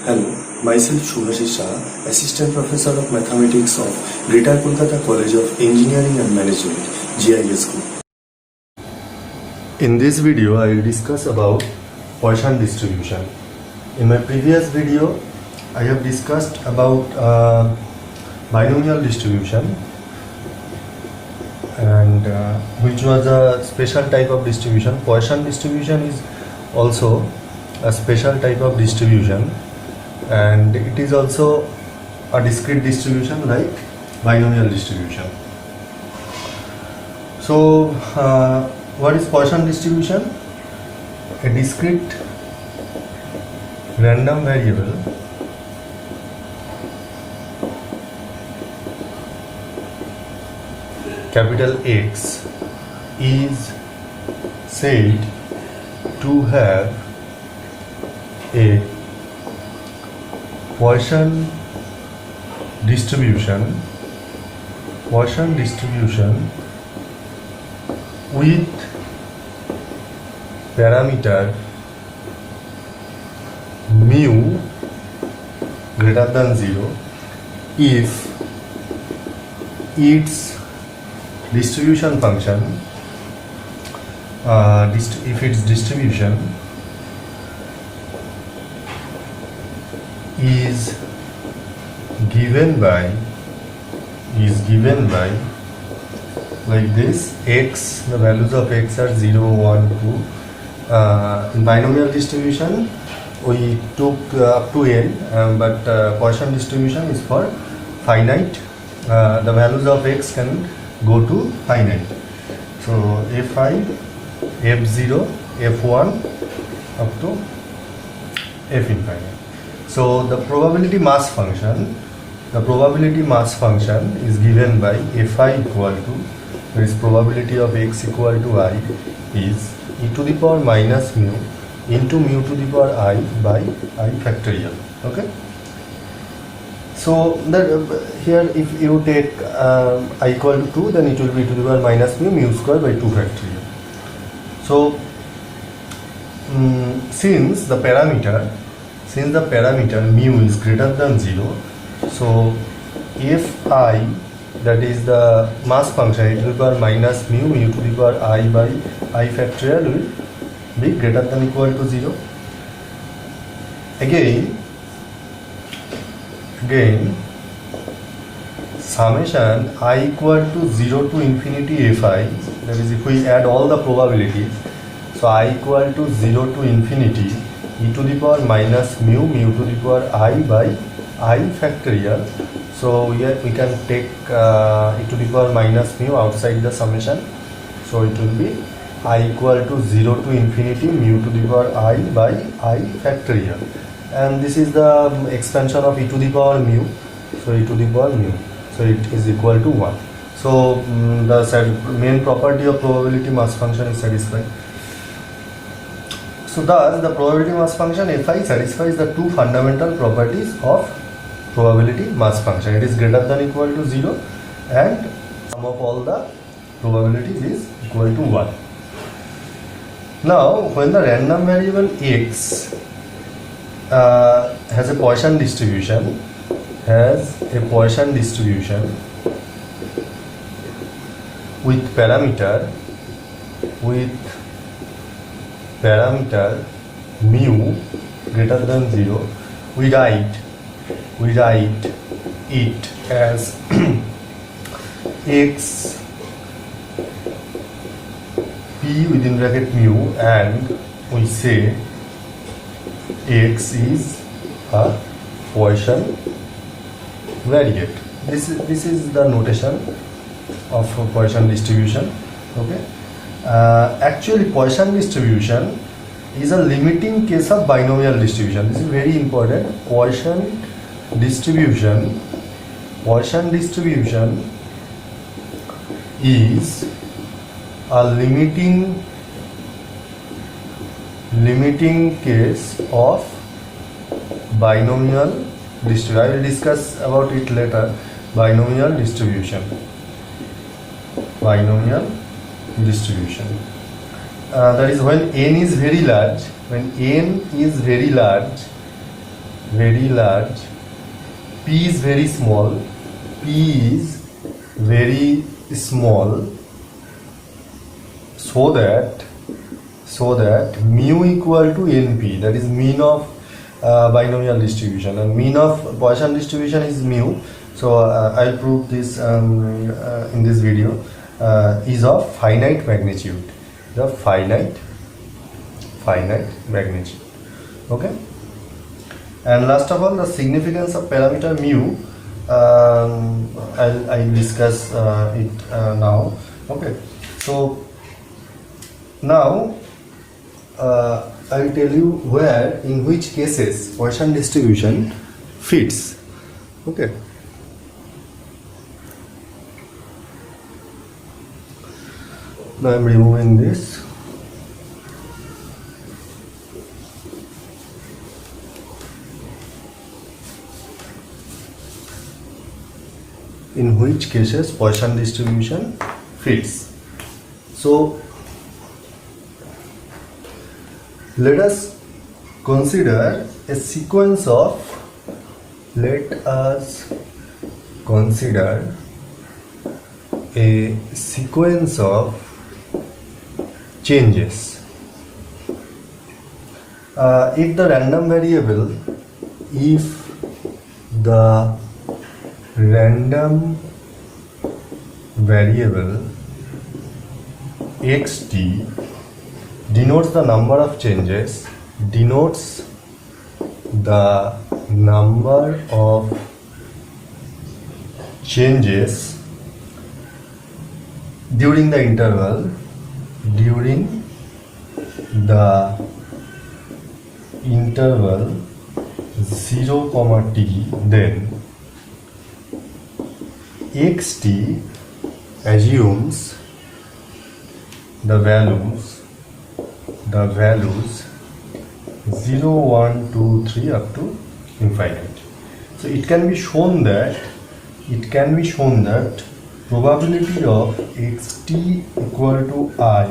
Hello, myself Shubhashish Shah, Assistant Professor of Mathematics of Greater Kolkata College of Engineering and Management, GIS Group. In this video, I will discuss about Poisson distribution. In my previous video, I have discussed about binomial distribution, and which was a special type of distribution. Poisson distribution is also a special type of distribution, and it is also a discrete distribution like binomial distribution. So what is Poisson distribution? A discrete random variable capital X is said to have a Poisson distribution with parameter mu greater than 0 if its distribution function if its distribution is given by like this. X, the values of x are 0, 1, 2. In binomial distribution we took up to n, but Poisson distribution is for finite. The values of x can go to finite. So f5, f0, f1 up to f infinite. So the probability mass function is given by fi equal to, there is probability of x equal to I is e to the power minus mu into mu to the power I by I factorial. Okay. So here if you take I equal to 2, then it will be e to the power minus mu square by 2 factorial. So since the parameter mu is greater than 0, so if I, that is the mass function, e to the power minus mu to the power I by I factorial will be greater than equal to 0. Again summation I equal to 0 to infinity fi, that is if we add all the probabilities, so I equal to 0 to infinity e to the power minus mu to the power I by I factorial. So here we can take e to the power minus mu outside the summation, so it will be I equal to 0 to infinity mu to the power I by I factorial, and this is the expansion of e to the power mu, so e to the power mu, so it is equal to 1. So the main property of probability mass function is satisfied. So thus the probability mass function fi satisfies the two fundamental properties of probability mass function. It is greater than equal to 0 and sum of all the probabilities is equal to 1. Now when the random variable x has a Poisson distribution with parameter mu greater than 0, we write it as x p within bracket mu, and we say x is a Poisson variate. This is the notation of Poisson distribution. Okay. Actually Poisson distribution is a limiting case of binomial distribution. This is very important. Poisson distribution is a limiting case of binomial distribution. I will discuss about it later. Binomial distribution. That is when n is very large, very large, P is very small, P is very small, so that mu equal to NP, that is mean of binomial distribution, and mean of Poisson distribution is mu. So I'll prove this in this video, is of finite magnitude, the finite magnitude. Okay, and last of all, the significance of parameter mu, I'll discuss it now. Okay, so now I'll tell you where, in which cases Poisson distribution fits. Okay, now I'm removing this. In which cases Poisson distribution fits. So let us consider a sequence of, changes. If the random variable xt denotes the number of changes, during the interval 0, t, then xt assumes the values 0, 1, 2, 3 up to infinite. So it can be shown that probability of xt equal to I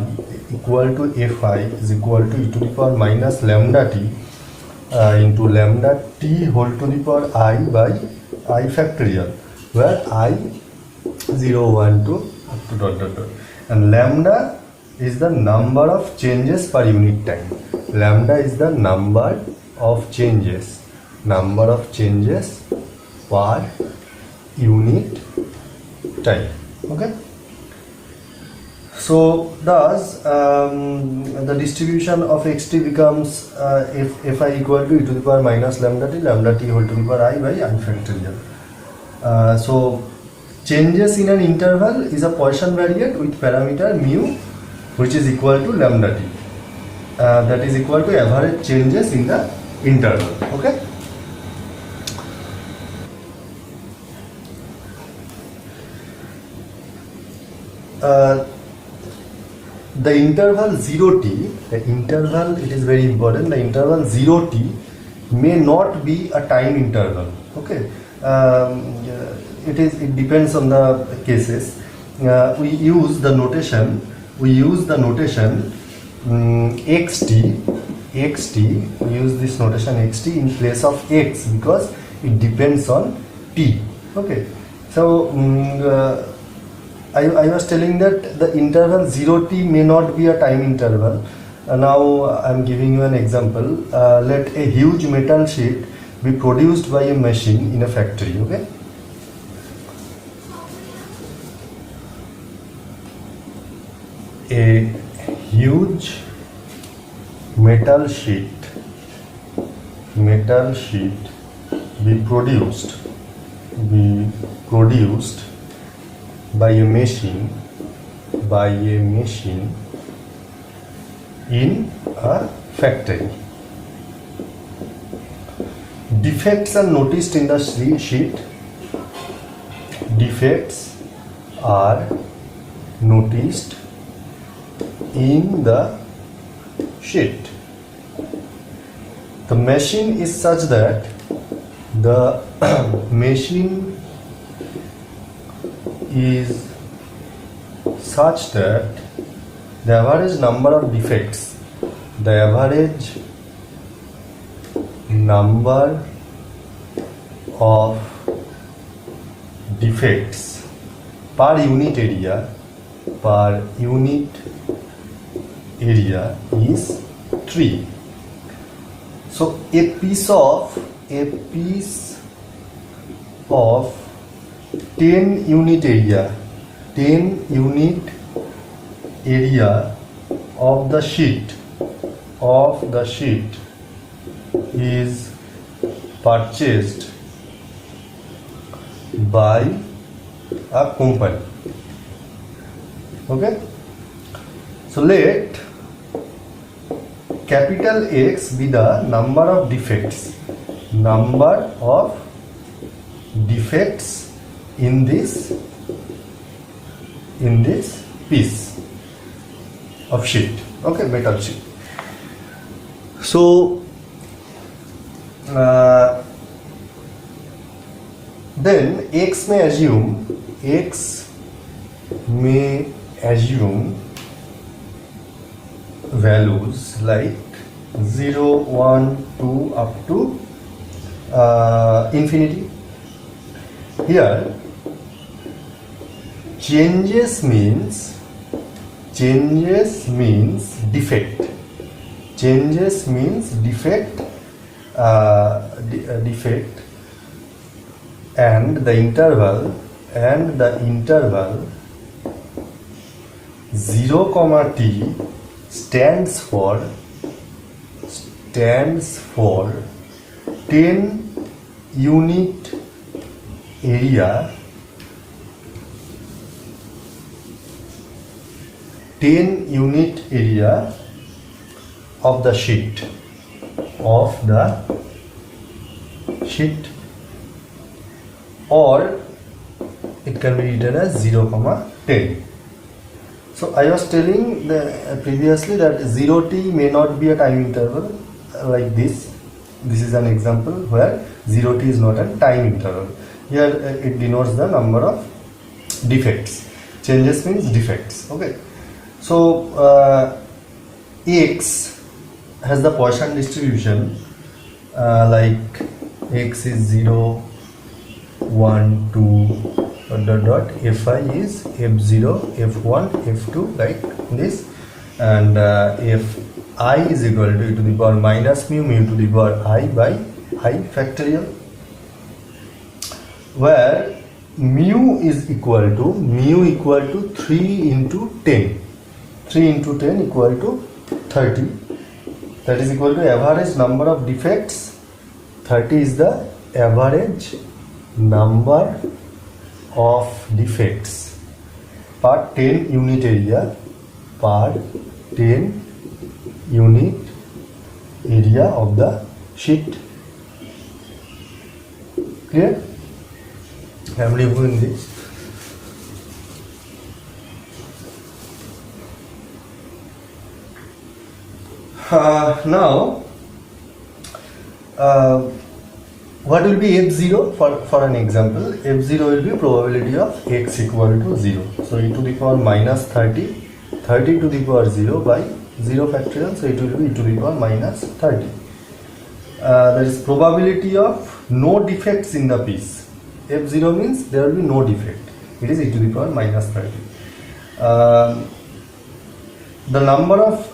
equal to fi is equal to e to the power minus lambda t into lambda t whole to the power I by I factorial, where I 0, 1, 2 up to dot. And lambda is the number of changes per unit time. Lambda is the number of changes per unit time. Okay, so thus the distribution of xt becomes fi equal to e to the power minus lambda t whole to the power I by I factorial. So changes in an interval is a Poisson variant with parameter mu, which is equal to lambda t, that is equal to average changes in the interval. Okay, the interval 0t, it is very important, the interval 0t may not be a time interval. Okay, it depends on the cases. We use the notation xt, we use this notation xt in place of x because it depends on t. Okay, so I was telling that the interval 0t may not be a time interval. Now I am giving you an example. Let a huge metal sheet be produced by a machine in a factory. Okay, a huge metal sheet be produced by a machine in a factory. Defects are noticed in the sheet. Defects are noticed in the sheet. The machine is such that the average number of defects, of defects per unit area is 3. So a piece of 10 unit area of the sheet is purchased by a company. Okay, so let capital X be the number of defects in this piece of sheet. Okay, metal sheet. So then X may assume values like 0, 1, 2 up to infinity. Here changes means defect. Defect and the interval 0, t stands for 10 unit area of the sheet or it can be written as 0, 10. So I was telling previously that 0t may not be a time interval like this. This is an example where 0t is not a time interval. Here it denotes the number of defects. Changes means defects. Okay. So X has the Poisson distribution like X is 0, 1, 2, Fi is F0, F1, F2 like this, and Fi is equal to e to the power minus mu to the power I by I factorial, where mu equal to 3 into 10. 3 into 10 equal to 30. That is equal to average number of defects. 30 is the average number of defects per 10 unit area of the sheet. Clear? I am removing this. Now what will be F0 for an example? F0 will be probability of X equal to 0. So e to the power minus 30 to the power 0 by 0 factorial, so it will be e to the power minus 30. There is probability of no defects in the piece. F0 means there will be no defect. It is e to the power minus 30. The number of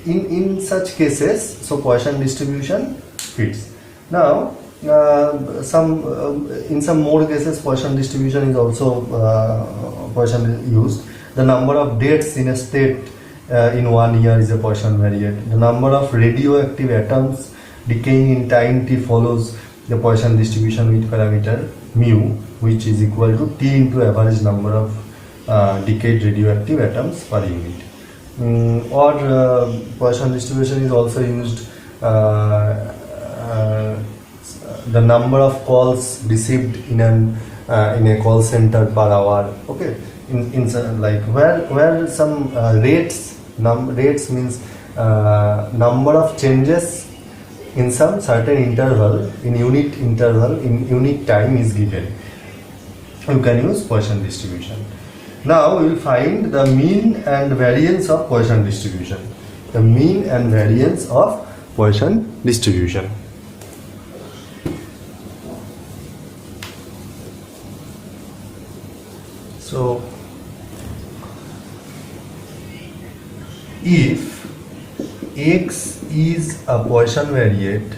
in such cases, so Poisson distribution fits. Now in some more cases Poisson distribution is also used. The number of dates in a state in 1 year is a Poisson variant. The number of radioactive atoms decaying in time t follows the Poisson distribution with parameter mu, which is equal to t into average number of decayed radioactive atoms per unit. Poisson distribution is also used the number of calls received in a call center per hour. Okay, in like where some rates means number of changes in some certain interval in unit time is given. You can use Poisson distribution. Now we will find the mean and variance of Poisson distribution. The mean and variance of Poisson distribution. So if x is a Poisson variate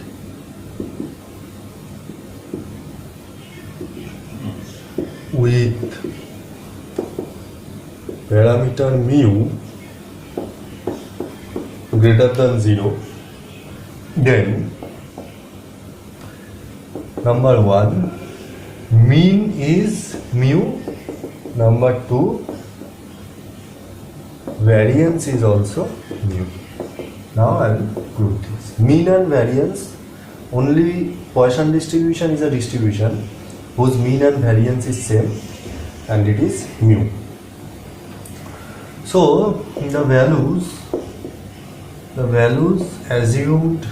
with parameter mu greater than 0, then number 1 mean is mu, number 2 variance is also mu. Now I will prove this. Mean and variance, only Poisson distribution is a distribution whose mean and variance is same, and it is mu. So the values assumed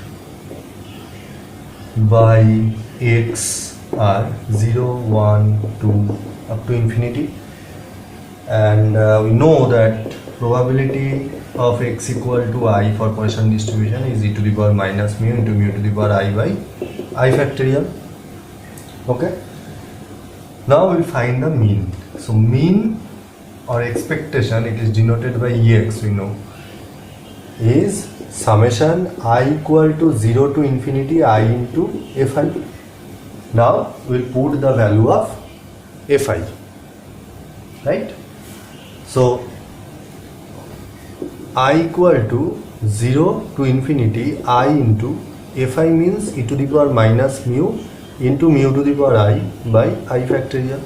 by x are 0, 1, 2 up to infinity, and we know that probability of x equal to I for Poisson distribution is e to the power minus mu into mu to the power I by I factorial. Okay, now we'll find the mean. So mean or expectation, it is denoted by ex, we know, is summation I equal to 0 to infinity I into fi. Now we'll put the value of fi, right? So I equal to 0 to infinity I into fi means e to the power minus mu into mu to the power I by I factorial.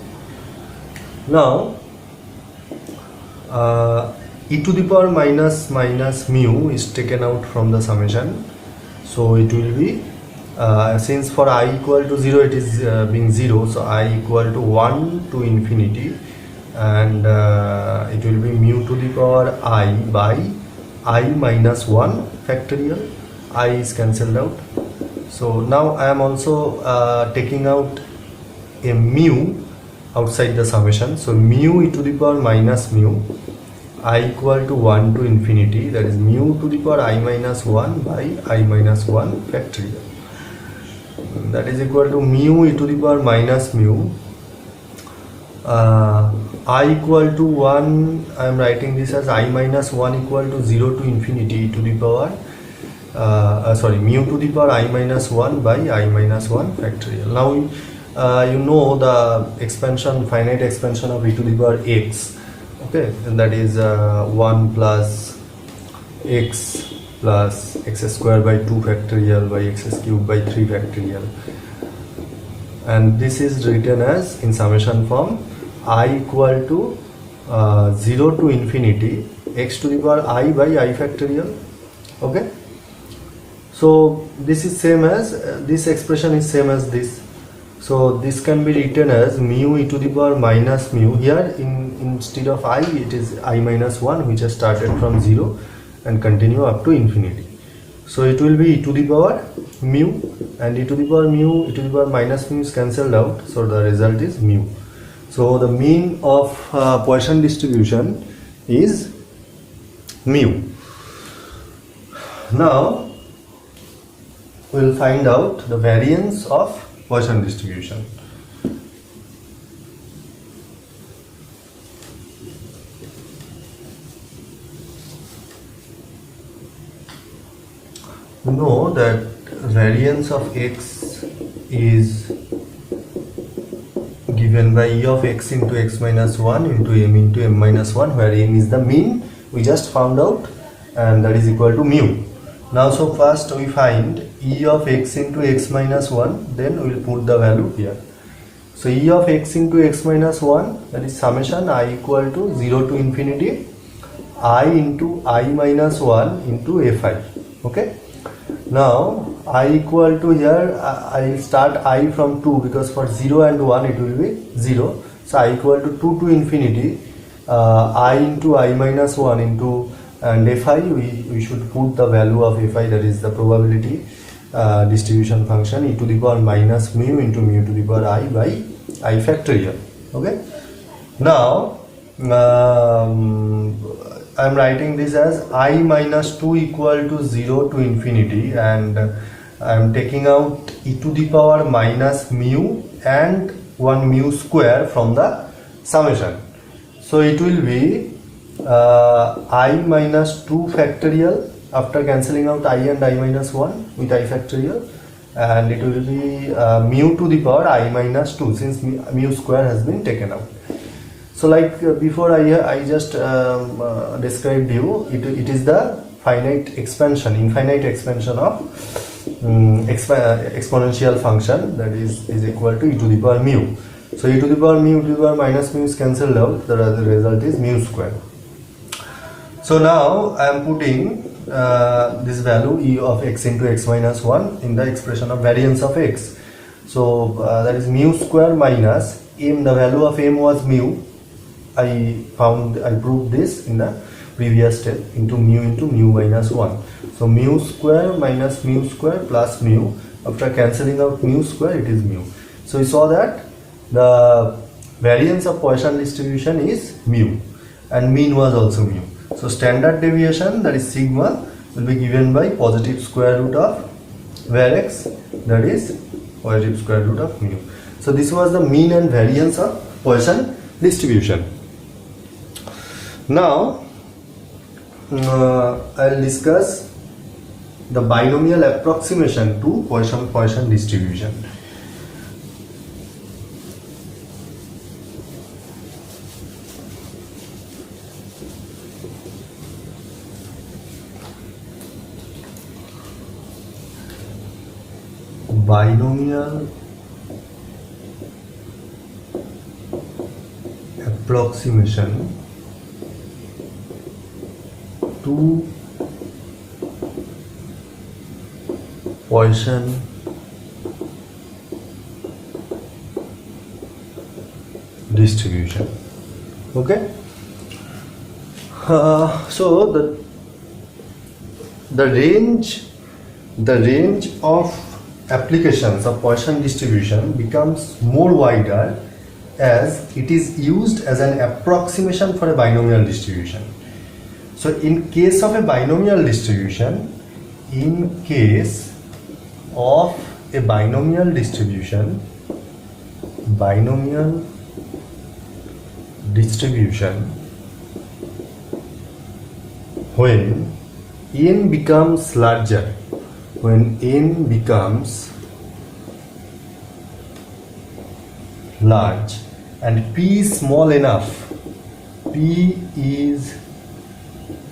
Now e to the power minus mu is taken out from the summation, so it will be since for I equal to 0 it is being 0, so I equal to 1 to infinity, and it will be mu to the power I by I minus 1 factorial. I is cancelled out. So now I am also taking out a mu outside the summation, so mu e to the power minus mu I equal to 1 to infinity, that is mu to the power I minus 1 by I minus 1 factorial, that is equal to mu e to the power minus mu I equal to 1, I am writing this as I minus 1 equal to 0 to infinity e to the power mu to the power I minus 1 by I minus 1 factorial. Now you know the expansion, finite expansion of e to the power x, okay, and that is 1 plus x plus x square by 2 factorial by x cube by 3 factorial, and this is written as in summation form I equal to 0 to infinity x to the power I by I factorial. Okay, so this is same as this expression is same as this, so this can be written as mu e to the power minus mu. Here instead of I, it is I minus 1 which has started from 0 and continue up to infinity, so it will be e to the power mu, and e to the power mu, e to the power minus mu is cancelled out, so the result is mu. So the mean of Poisson distribution is mu. Now we will find out the variance of Poisson distribution. We know that variance of x is given by e of x into x minus 1 into m into m minus 1, where m is the mean we just found out, and that is equal to mu. Now so first we find e of x into x minus 1, then we will put the value here. So e of x into x minus 1, that is summation I equal to 0 to infinity I into I minus 1 into fi. Okay, now I equal to here I will start I from 2, because for 0 and 1 it will be 0, so I equal to 2 to infinity I into I minus 1 into, and fi we should put the value of fi, that is the probability distribution function e to the power minus mu into mu to the power I by I factorial. Okay, now I am writing this as I minus 2 equal to 0 to infinity, and I am taking out e to the power minus mu and 1 mu square from the summation. So it will be I minus 2 factorial after cancelling out I and I minus 1 with I factorial, and it will be mu to the power I minus 2 since mu square has been taken out. So like before I just described you, it is the infinite expansion of exponential function that is equal to e to the power mu. So e to the power mu, e to the power minus mu is cancelled out, the result is mu square. So now I am putting this value e of x into x minus 1 in the expression of variance of x. So that is mu square minus m, the value of m was mu. I proved this in the previous step, into mu minus 1. So mu square minus mu square plus mu, after cancelling out mu square it is mu. So we saw that the variance of Poisson distribution is mu and mean was also mu. So standard deviation, that is sigma, will be given by positive square root of where x, that is positive square root of mu. So this was the mean and variance of Poisson distribution. Now I'll discuss the binomial approximation to Poisson distribution. Binomial approximation to Poisson distribution. Okay. So the range of applications of Poisson distribution becomes more wider as it is used as an approximation for a binomial distribution. So in case of a binomial distribution, binomial distribution when n becomes larger, when n becomes large and p is small enough, p is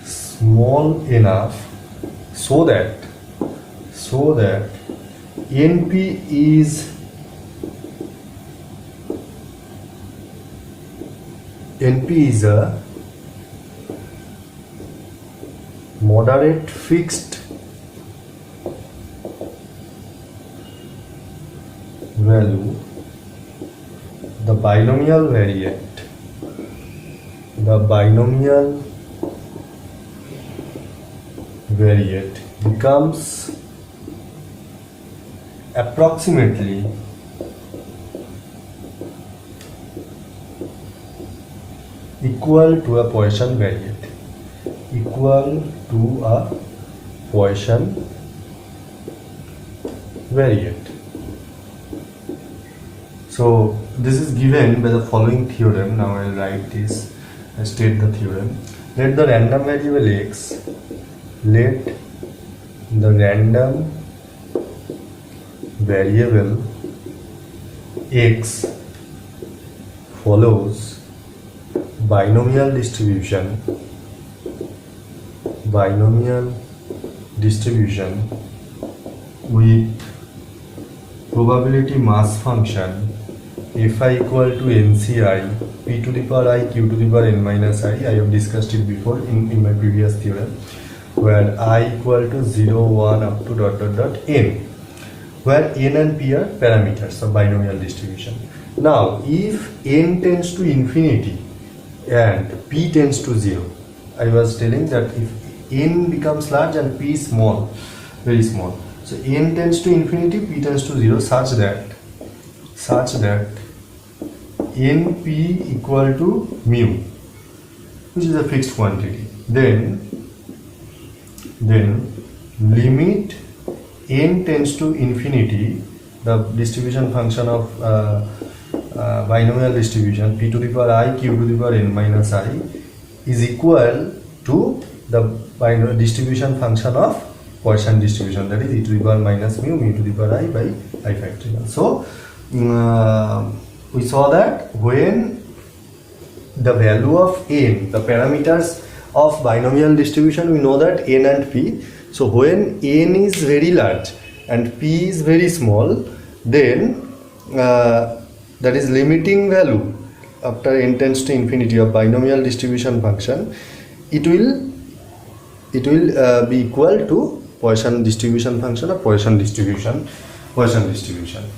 small enough so that NP is a moderate fixed value, the binomial variate becomes approximately equal to a Poisson variate, So this is given by the following theorem. Now I will write this, I state the theorem. Let the random variable x follows binomial distribution with probability mass function fi equal to NCI p to the power I q to the power n minus I. I have discussed it before in my previous theorem, where I equal to 0, 1 up to ... n, where n and p are parameters of binomial distribution. Now if n tends to infinity and p tends to 0, I was telling that if n becomes large and p is small, very small, so n tends to infinity, p tends to 0, such that np equal to mu, which is a fixed quantity, then limit n tends to infinity, the distribution function of binomial distribution p to the power I q to the power n minus I is equal to the binomial distribution function of Poisson distribution, that is e to the power minus mu mu to the power I by I factorial. So we saw that when the value of n, the parameters of binomial distribution, we know that n and p. So when n is very large and p is very small, then that is limiting value after n tends to infinity of binomial distribution function, it will be equal to Poisson distribution function or Poisson distribution.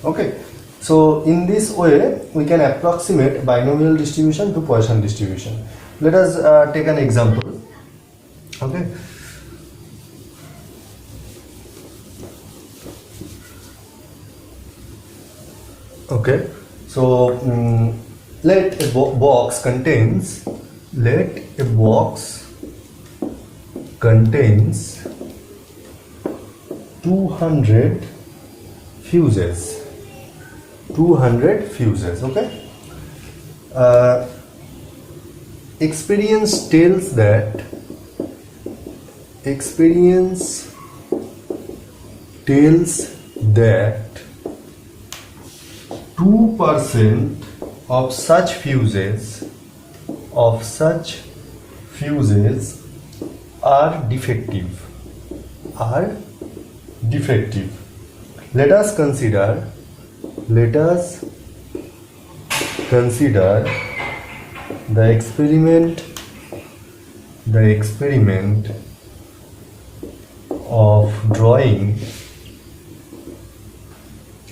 Okay. So in this way we can approximate binomial distribution to Poisson distribution. Let us take an example. Okay. Okay. So let a box contains 200 fuses. 200 fuses. Okay. Experience tells that 2% of such fuses are defective. Let us consider the experiment of drawing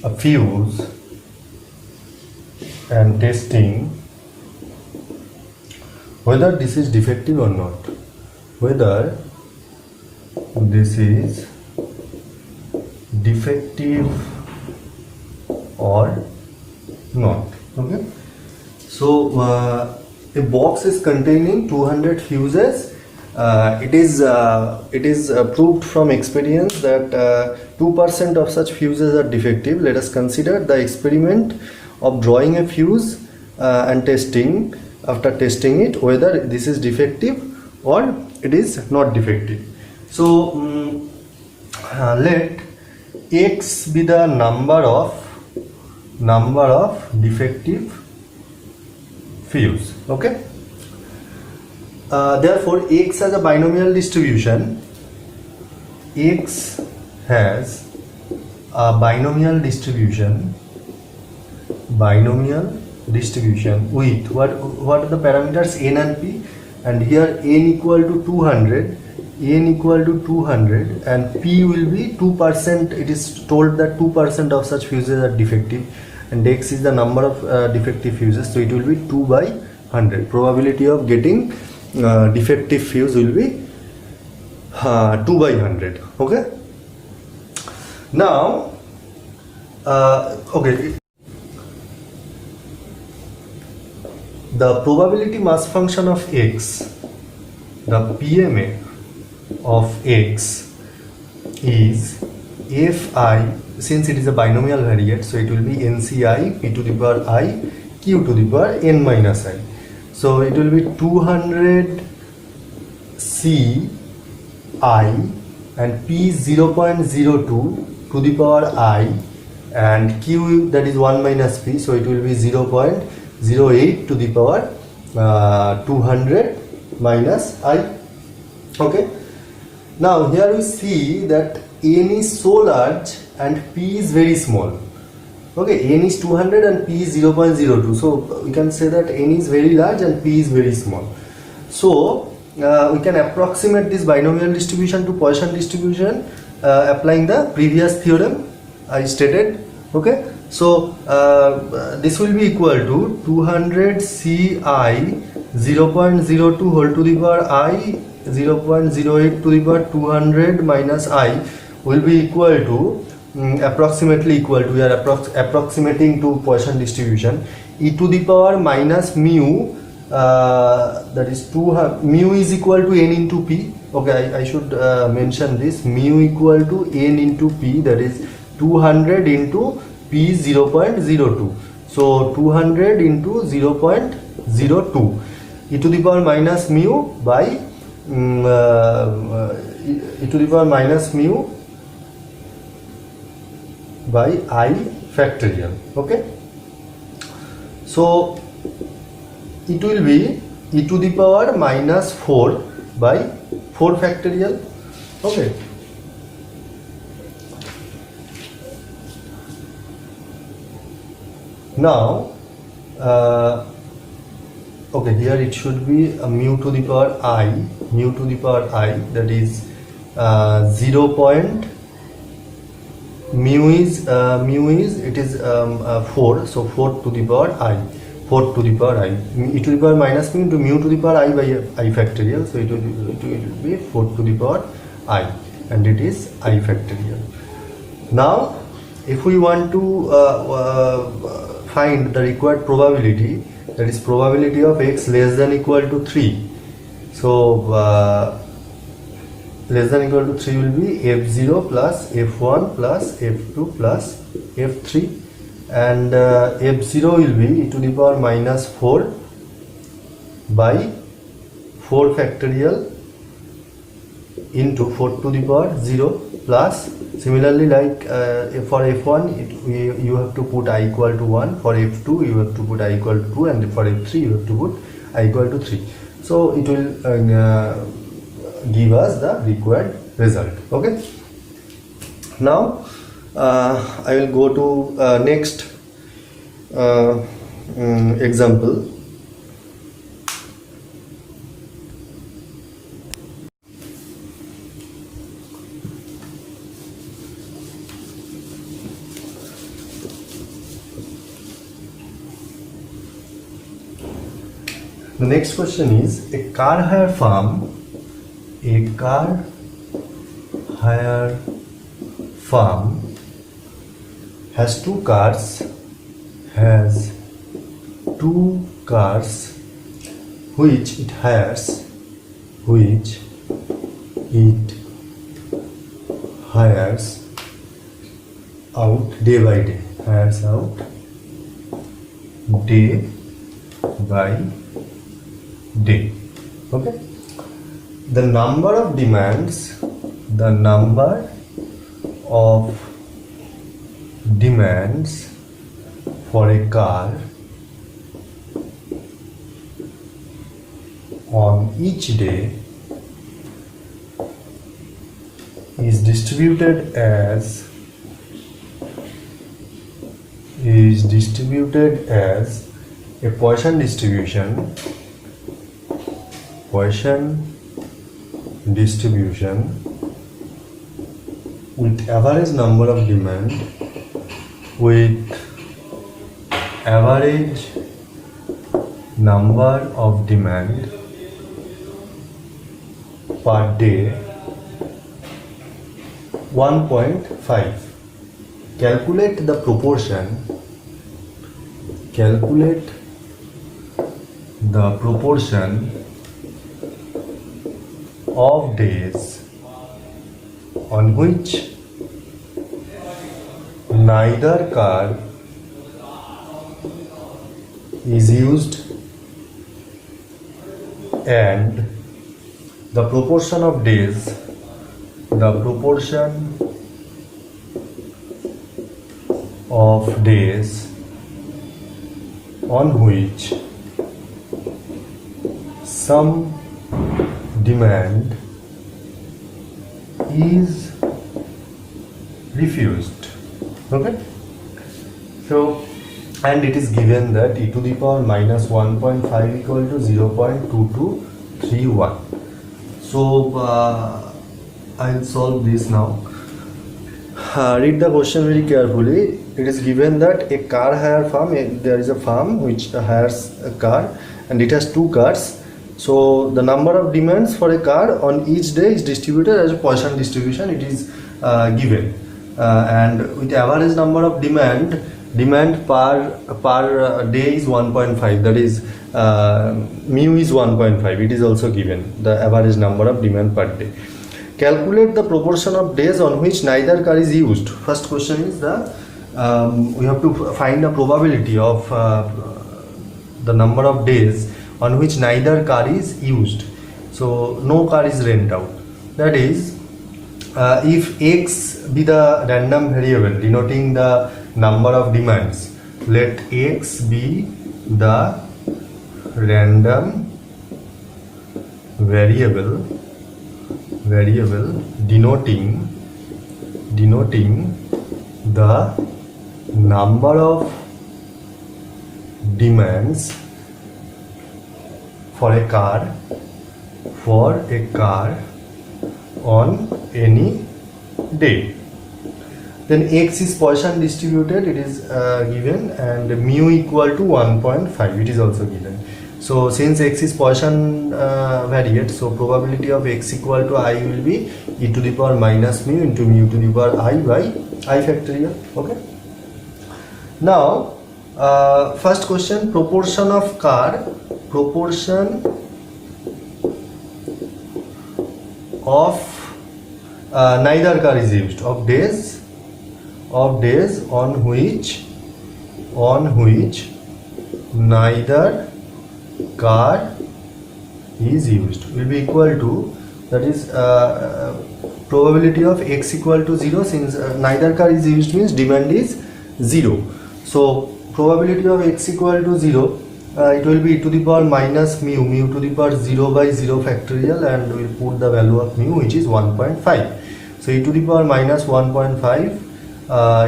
a fuse and testing whether this is defective or not. Whether this is defective or not. Okay. So a box is containing 200 fuses. It is proved from experience that 2% of such fuses are defective. Let us consider the experiment of drawing a fuse and testing, after testing it, whether this is defective or it is not defective. So let x be the number of defective fuse. Okay. Therefore x has a binomial distribution. X has a binomial distribution with what are the parameters n and p, and here n equal to 200 and p will be 2%. It is told that 2% of such fuses are defective and x is the number of defective fuses, so it will be 2 by 100. Probability of getting defective fuse will be 2 by 100. Okay. Now okay, the probability mass function of x, the PMF of x is fi, since it is a binomial variate, so it will be nci p to the power I q to the power n minus I. So it will be 200 ci and p 0.02 to the power I, and q, that is 1 minus p, so it will be 0.08 to the power 200 minus I. Okay. Now here we see that n is so large and p is very small. Okay, n is 200 and p is 0.02, so we can say that n is very large and p is very small. So we can approximate this binomial distribution to Poisson distribution applying the previous theorem I stated. Okay, so this will be equal to 200 ci 0.02 whole to the power I 0.08 to the power 200 minus I will be equal to approximately equal to, we are approximating to Poisson distribution, e to the power minus mu, that is mu is equal to n into p. Okay, I should mention this, mu equal to n into p, that is 200 into p 0.02. So 200 into 0.02 e to the power minus mu by e to the power minus mu by I factorial. Okay, so it will be e to the power minus 4 by 4 factorial. Okay, now okay, here it should be a mu to the power I, that is 0 point mu is it is 4, so 4 to the power I, e to the power minus mu into mu to the power I by I factorial, so it will be 4 to the power I, and it is I factorial. Now if we want to find the required probability, that is probability of x less than equal to 3, so less than equal to 3 will be f0 plus f1 plus f2 plus f3, and f0 will be e to the power minus 4 by 4 factorial into 4 to the power 0 plus, similarly like for f1 you have to put I equal to 1, for f2 you have to put I equal to 2, and for f3 you have to put I equal to 3. So it will give us the required result. Okay, now I will go to next example. The next question is, a car hire firm has two cars which it hires out day by day, Okay, the number of demands for a car on each day is distributed as a Poisson distribution with average number of demand per day 1.5. Calculate the proportion of days on which neither car is used, and the proportion of days on which some demand is refused. Okay, so and it is given that e to the power minus 1.5 equal to 0.2231. So I'll solve this now. Read the question very carefully. It is given that a car hire firm, there is a firm which hires a car and it has two cars. So the number of demands for a car on each day is distributed as a Poisson distribution. It is given, and with average number of demand per day is 1.5. That is mu is 1.5. It is also given, the average number of demand per day. Calculate the proportion of days on which neither car is used. First question is the we have to find a probability of the number of days on which neither car is used. So no car is rent out. That is, if x be the random variable denoting the number of demands, let x be the random variable denoting the number of demands for a car on any day. Then x is Poisson distributed, it is given, and mu equal to 1.5, it is also given. So since x is Poisson variate, so probability of x equal to I will be e to the power minus mu into mu to the power I by I factorial. Okay. Now first question, proportion of neither car is used, of days on which neither car is used will be equal to, that is probability of x equal to 0, since neither car is used means demand is 0. So probability of x equal to 0, it will be e to the power minus mu to the power 0 by 0 factorial, and we will put the value of mu, which is 1.5. So e to the power minus 1.5,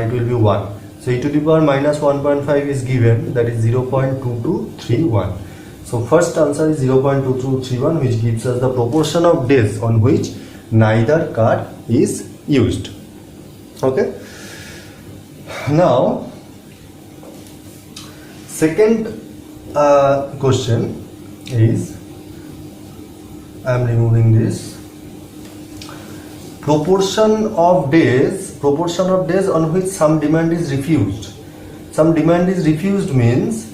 it will be 1. So e to the power minus 1.5 is given, that is 0.2231. So first answer is 0.2231, which gives us the proportion of days on which neither car is used. Okay. Now second question is, I am removing this, proportion of days on which some demand is refused. Some demand is refused means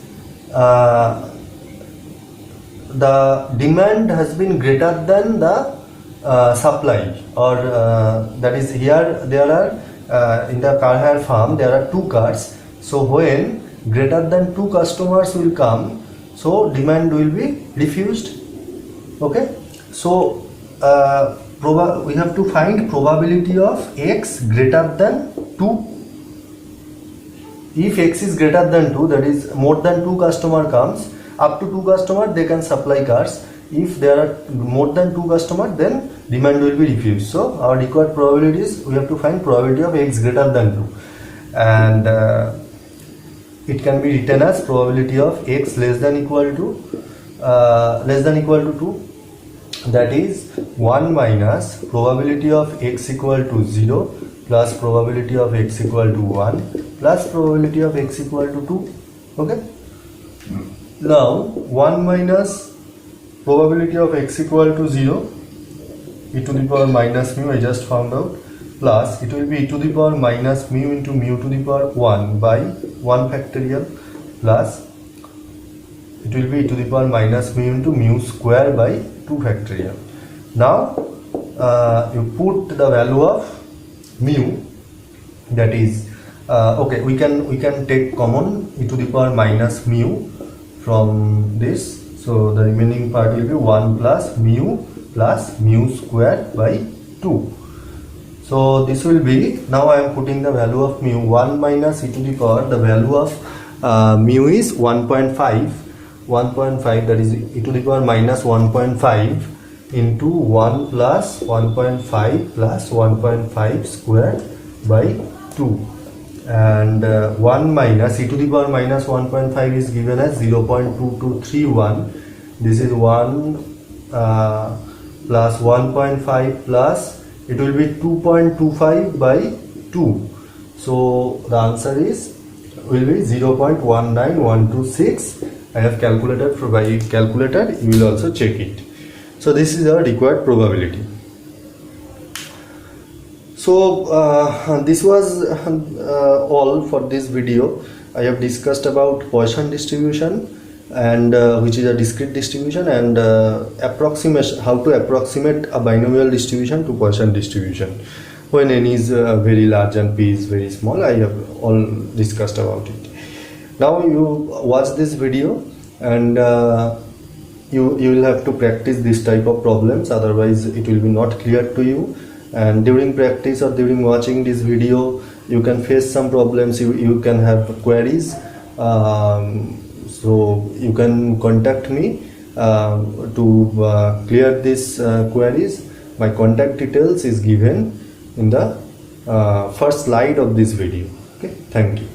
the demand has been greater than the supply, or that is, here there are in the car hire farm there are 2 cars. So when greater than 2 customers will come, so demand will be refused. Okay. So we have to find probability of x greater than 2. If x is greater than 2, that is more than 2 customer comes, up to 2 customers they can supply cars. If there are more than 2 customers, then demand will be refused. So our required probability is, we have to find probability of x greater than 2, and it can be written as probability of x less than equal to 2, that is 1 minus probability of x equal to 0 plus probability of x equal to 1 plus probability of x equal to 2. Okay. Now 1 minus probability of x equal to 0, e to the power minus mu, I just found out, plus it will be e to the power minus mu into mu to the power 1 by 1 factorial, plus it will be e to the power minus mu into mu square by 2 factorial. Now you put the value of mu, that is okay, we can take common e to the power minus mu from this. So the remaining part will be 1 plus mu square by 2. So this will be, now I am putting the value of mu, 1 minus e to the power, the value of mu is 1.5, that is e to the power minus 1.5 into 1 plus 1.5 plus 1.5 square by 2, and 1 minus e to the power minus 1.5 is given as 0.2231. This is 1 plus 1.5 plus, it will be 2.25 by 2. So the answer will be 0.19126. I have calculated by calculator, you will also check it. So this is our required probability. So this was all for this video. I have discussed about Poisson distribution, and which is a discrete distribution, and approximation, how to approximate a binomial distribution to Poisson distribution when n is very large and p is very small. I have all discussed about it. Now you watch this video and you will have to practice this type of problems, otherwise it will be not clear to you. And during practice or during watching this video, you can face some problems, you can have queries, so you can contact me to clear these queries. My contact details is given in the first slide of this video. Okay, thank you.